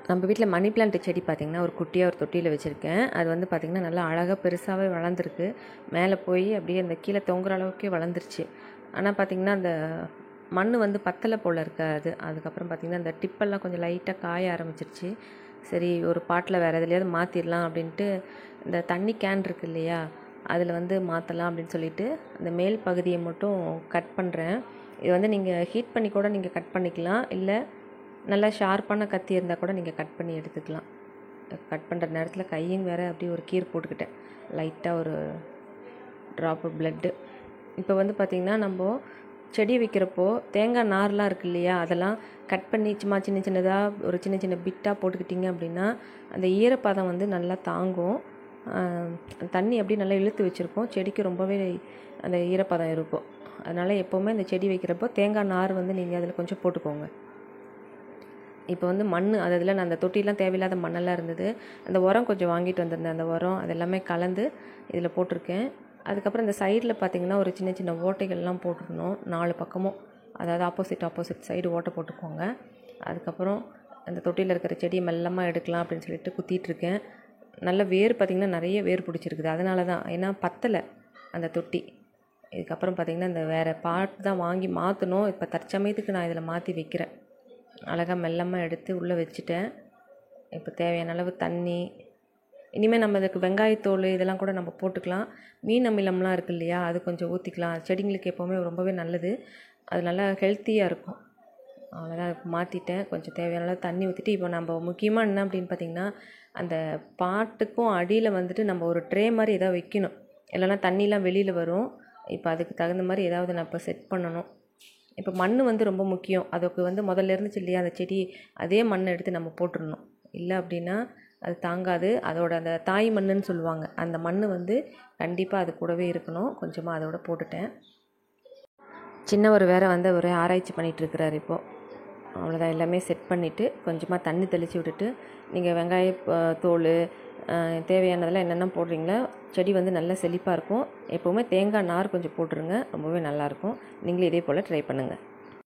நம்ம வீட்டில் money plant செடி பார்த்திங்கன்னா ஒரு குட்டியாக ஒரு தொட்டியில் வச்சுருக்கேன். அது வந்து பார்த்திங்கன்னா நல்லா அழகாக பெருசாகவே வளர்ந்துருக்கு. மேலே போய் அப்படியே அந்த கீழே தொங்குற அளவுக்கே வளர்ந்துருச்சு. ஆனால் பார்த்திங்கன்னா அந்த மண் வந்து பத்தலை போல் இருக்காது. அதுக்கப்புறம் பார்த்திங்கன்னா அந்த டிப்பெல்லாம் கொஞ்சம் லைட்டாக காய ஆரம்பிச்சிருச்சு. சரி ஒரு பாட்டில் வேறு எதுலையாவது மாற்றிடலாம் அப்படின்ட்டு இந்த தண்ணி கேன் இருக்குது இல்லையா, அதில் வந்து மாற்றலாம் அப்படின்னு சொல்லிட்டு அந்த மேல் பகுதியை மட்டும் கட் பண்ணுறேன். இது வந்து நீங்கள் ஹீட் பண்ணி கூட நீங்கள் கட் பண்ணிக்கலாம், இல்லை நல்லா ஷார்ப்பான கத்தி இருந்தால் கூட நீங்கள் கட் பண்ணி எடுத்துக்கலாம். கட் பண்ணுற நேரத்தில் கையும் வேறு அப்படியே ஒரு கீர் போட்டுக்கிட்டேன், லைட்டாக ஒரு ட்ராப்பு ப்ளட்டு. இப்போ வந்து பார்த்திங்கன்னா நம்ம செடி வைக்கிறப்போ தேங்காய் நார்லாம் இருக்குது இல்லையா, அதெல்லாம் கட் பண்ணி சும்மா சின்ன சின்னதாக ஒரு சின்ன சின்ன பிட்டாக போட்டுக்கிட்டிங்க அப்படின்னா அந்த ஈரப்பதம் வந்து நல்லா தாங்கும். தண்ணி அப்படியே நல்லா இழுத்து வச்சுருக்கோம், செடிக்கு ரொம்பவே அந்த ஈரப்பதம் இருக்கும். அதனால் எப்போவுமே இந்த செடி வைக்கிறப்போ தேங்காய் நார் வந்து நீங்கள் அதில் கொஞ்சம் போட்டுக்கோங்க. இப்போ வந்து மண் அதில் நான் அந்த தொட்டிலாம் தேவையில்லாத மண்ணெல்லாம் இருந்தது, அந்த உரம் கொஞ்சம் வாங்கிட்டு வந்திருந்தேன். அந்த உரம் அதெல்லாமே கலந்து இதில் போட்டிருக்கேன். அதுக்கப்புறம் இந்த சைடில் பார்த்திங்கன்னா ஒரு சின்ன சின்ன ஓட்டைகள்லாம் போட்டுக்கணும் 4 பக்கமும், அதாவது ஆப்போசிட் சைடு ஓட்டை போட்டுக்கோங்க. அதுக்கப்புறம் அந்த தொட்டியில் இருக்கிற செடியை மெல்லமாக எடுக்கலாம் அப்படின்னு சொல்லிட்டு குத்திகிட்ருக்கேன். நல்ல வேர் பார்த்திங்கன்னா நிறைய வேர் பிடிச்சிருக்குது. அதனால தான், ஏன்னா பத்தலை அந்த தொட்டி. இதுக்கப்புறம் பார்த்திங்கன்னா இந்த வேறு பாட் தான் வாங்கி மாற்றணும். இப்போ தற்சமயத்துக்கு நான் இதில் மாற்றி வைக்கிறேன். அழகாக மெல்லமாக எடுத்து உள்ளே வச்சுட்டேன். இப்போ தேவையான அளவு தண்ணி. இனிமேல் நம்ம இதுக்கு வெங்காயத்தோல் இதெல்லாம் கூட நம்ம போட்டுக்கலாம். மீன் அமிலம்லாம் இருக்குது இல்லையா, அது கொஞ்சம் ஊற்றிக்கலாம். செடிங்களுக்கு எப்போவுமே ரொம்பவே நல்லது, அது நல்லா ஹெல்த்தியாக இருக்கும். அவ்வளோதான், இப்போ மாற்றிட்டேன். கொஞ்சம் தேவையான அளவு தண்ணி ஊற்றிட்டு இப்போ நம்ம முக்கியமாக என்ன அப்படின்னு பார்த்திங்கன்னா அந்த பாட்டுக்கும் அடியில் வந்துட்டு நம்ம ஒரு ட்ரே மாதிரி எதாவது வைக்கணும், இல்லைன்னா தண்ணிலாம் வெளியில் வரும். இப்போ அதுக்கு தகுந்த மாதிரி ஏதாவது நான் இப்போ செட் பண்ணணும். இப்போ மண் வந்து ரொம்ப முக்கியம். அதுக்கு வந்து முதல்ல இருந்துச்சு இல்லையா அந்த செடி, அதே மண்ணை எடுத்து நம்ம போட்டுடணும். இல்லை அப்படின்னா அது தாங்காது. அதோட அந்த தாய் மண்ணுன்னு சொல்லுவாங்க, அந்த மண் வந்து கண்டிப்பாக அது கூடவே இருக்கணும். கொஞ்சமாக அதோட போட்டுட்டேன். சின்னவர் வேறு வந்து ஒரு ஆராய்ச்சி பண்ணிகிட்ருக்கிறார் இப்போது. அவ்வளோதான், எல்லாமே செட் பண்ணிவிட்டு கொஞ்சமாக தண்ணி தெளித்து விட்டுட்டு நீங்கள் வெங்காய தோல் தேவையானதெல்லாம் என்னென்ன போடுறீங்களோ செடி வந்து நல்லா செழிப்பாக இருக்கும். எப்போவுமே தேங்காய் நார் கொஞ்சம் போட்டுருங்க, ரொம்பவே நல்லாயிருக்கும். நீங்களும் இதே போல் ட்ரை பண்ணுங்கள்.